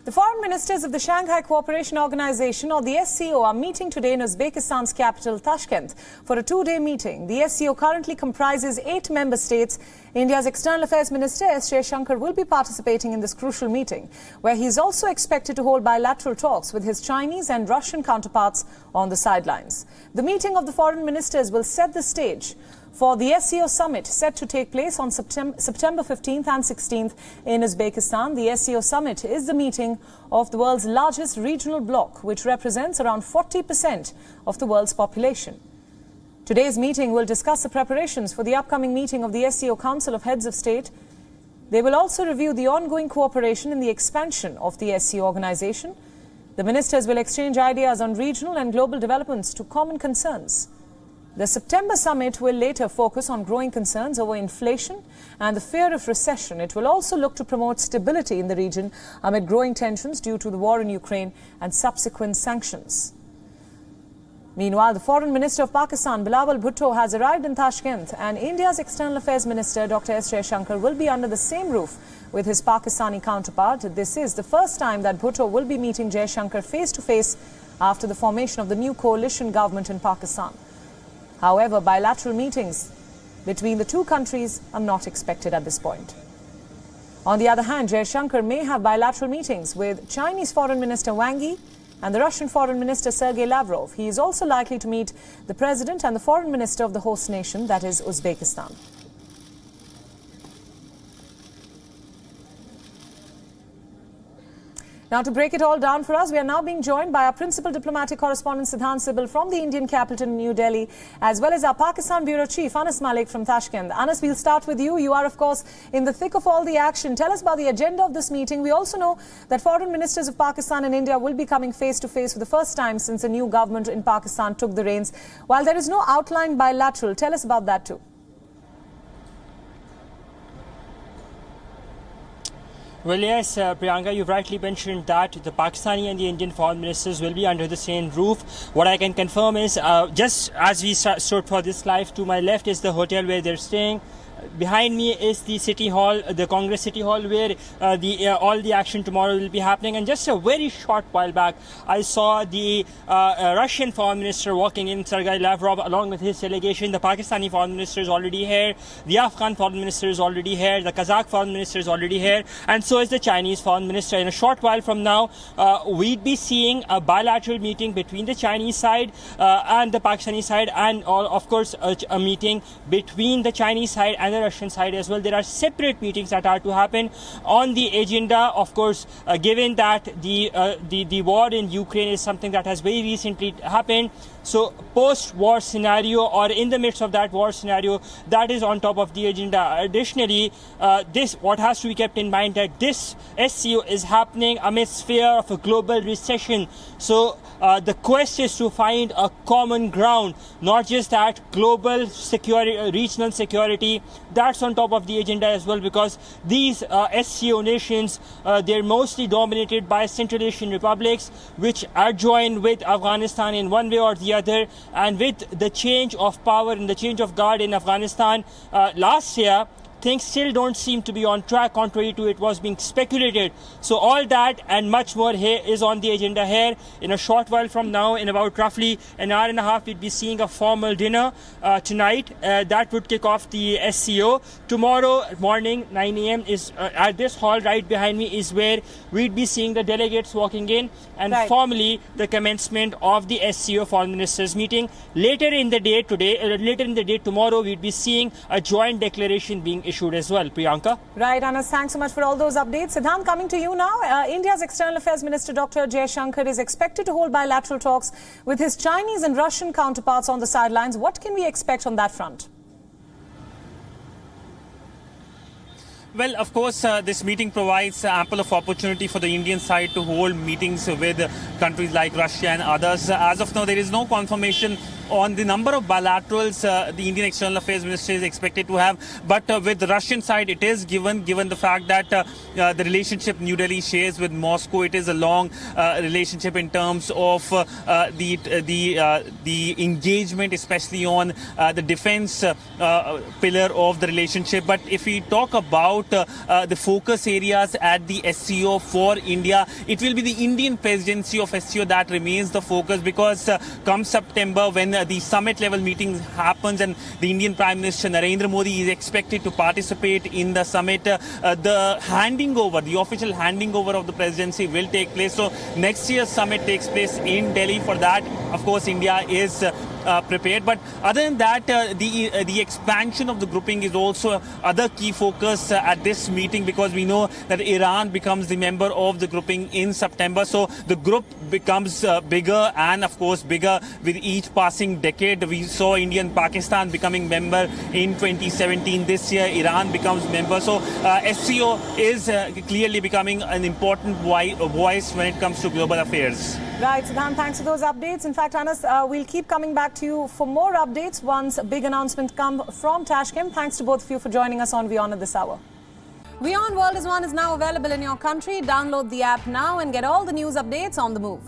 The foreign ministers of the Shanghai Cooperation Organization, or the SCO, are meeting today in Uzbekistan's capital, Tashkent, for a two-day meeting. The SCO currently comprises 8 member states. India's External Affairs Minister s.jaishankar will be participating in this crucial meeting, where he is also expected to hold bilateral talks with his Chinese and Russian counterparts on the sidelines. The meeting of the foreign ministers will set the stage for the SCO Summit, set to take place on September 15th and 16th in Uzbekistan. The SCO Summit is the meeting of the world's largest regional bloc, which represents around 40% of the world's population. Today's meeting will discuss the preparations for the upcoming meeting of the SCO Council of Heads of State. They will also review the ongoing cooperation in the expansion of the SCO organization. The ministers will exchange ideas on regional and global developments to common concerns. The September summit will later focus on growing concerns over inflation and the fear of recession. It will also look to promote stability in the region amid growing tensions due to the war in Ukraine and subsequent sanctions. Meanwhile, the Foreign Minister of Pakistan, Bilawal Bhutto, has arrived in Tashkent, and India's External Affairs Minister, Dr. s.jaishankar, will be under the same roof with his Pakistani counterpart. This is the first time that Bhutto will be meeting Jaishankar face-to-face after the formation of the new coalition government in Pakistan. However, bilateral meetings between the two countries are not expected at this point. On the other hand, Jaishankar may have bilateral meetings with Chinese Foreign Minister Wang Yi and the Russian Foreign Minister Sergei Lavrov. He is also likely to meet the President and the Foreign Minister of the host nation, that is Uzbekistan. Now, to break it all down for us, we are now being joined by our principal diplomatic correspondent Siddhant Sibil from the Indian capital in New Delhi, as well as our Pakistan Bureau Chief Anas Malik from Tashkent. Anas, we'll start with you. You are, of course, in the thick of all the action. Tell us about the agenda of this meeting. We also know that foreign ministers of Pakistan and India will be coming face-to-face for the first time since a new government in Pakistan took the reins. While there is no outline bilateral, tell us about that too. Well, yes, Priyanka, you've rightly mentioned that the Pakistani and the Indian foreign ministers will be under the same roof. What I can confirm is, just as we stood for this live, to my left is the hotel where they're staying. Behind me is the City Hall, the Congress City Hall, where all the action tomorrow will be happening. And just a very short while back, I saw the Russian Foreign Minister walking in, Sergei Lavrov, along with his delegation. The Pakistani Foreign Minister is already here. The Afghan Foreign Minister is already here. The Kazakh Foreign Minister is already here. And so is the Chinese Foreign Minister. In a short while from now, we'd be seeing a bilateral meeting between the Chinese side and the Pakistani side, and of course a meeting between the Chinese side and the Russian side as well. There are separate meetings that are to happen on the agenda. Of course, given that the war in Ukraine is something that has very recently happened, so post-war scenario, or in the midst of that war scenario, that is on top of the agenda. Additionally, what has to be kept in mind that this SCO is happening amidst fear of a global recession. So the quest is to find a common ground, not just that, global security, regional security. That's on top of the agenda as well, because these SCO nations, they're mostly dominated by Central Asian republics, which are joined with Afghanistan in one way or the other. And with the change of power and the change of guard in Afghanistan last year, things still don't seem to be on track, contrary to it was being speculated. So all that and much more here is on the agenda here. In a short while from now, in about roughly an hour and a half, we'd be seeing a formal dinner tonight. That would kick off the SCO. Tomorrow morning, 9 a.m. is at this hall right behind me is where we'd be seeing the delegates walking in, and formally the commencement of the SCO Foreign Ministers meeting. Later in the day tomorrow, we'd be seeing a joint declaration being issued as well. Priyanka? Right, Anas, thanks so much for all those updates. Siddhant, coming to you now. India's External Affairs Minister Dr. Jaishankar is expected to hold bilateral talks with his Chinese and Russian counterparts on the sidelines. What can we expect on that front? Well, of course, this meeting provides ample of opportunity for the Indian side to hold meetings with countries like Russia and others. As of now, there is no confirmation on the number of bilaterals the Indian External Affairs Minister is expected to have. But with the Russian side, it is given the fact that the relationship New Delhi shares with Moscow, it is a long relationship in terms of the engagement, especially on the defense pillar of the relationship. But if we talk about about the focus areas at the SCO for India. It will be the Indian presidency of SCO that remains the focus, because come September, when the summit level meeting happens and the Indian Prime Minister Narendra Modi is expected to participate in the summit, the handing over, the official handing over of the presidency will take place. So next year's summit takes place in Delhi. For that, of course, India is prepared. But other than that, the expansion of the grouping is also other key focus at this meeting, because we know that Iran becomes the member of the grouping in September. So the group becomes bigger, and of course bigger with each passing decade. We saw India and Pakistan becoming member in 2017. This year Iran becomes member. So SCO is clearly becoming an important voice when it comes to global affairs. Right, Siddhant, thanks for those updates. In fact, Anas, we'll keep coming back to you for more updates once a big announcement comes from Tashkent. Thanks to both of you for joining us on WION at this hour. WION World is now available in your country. Download the app now and get all the news updates on the move.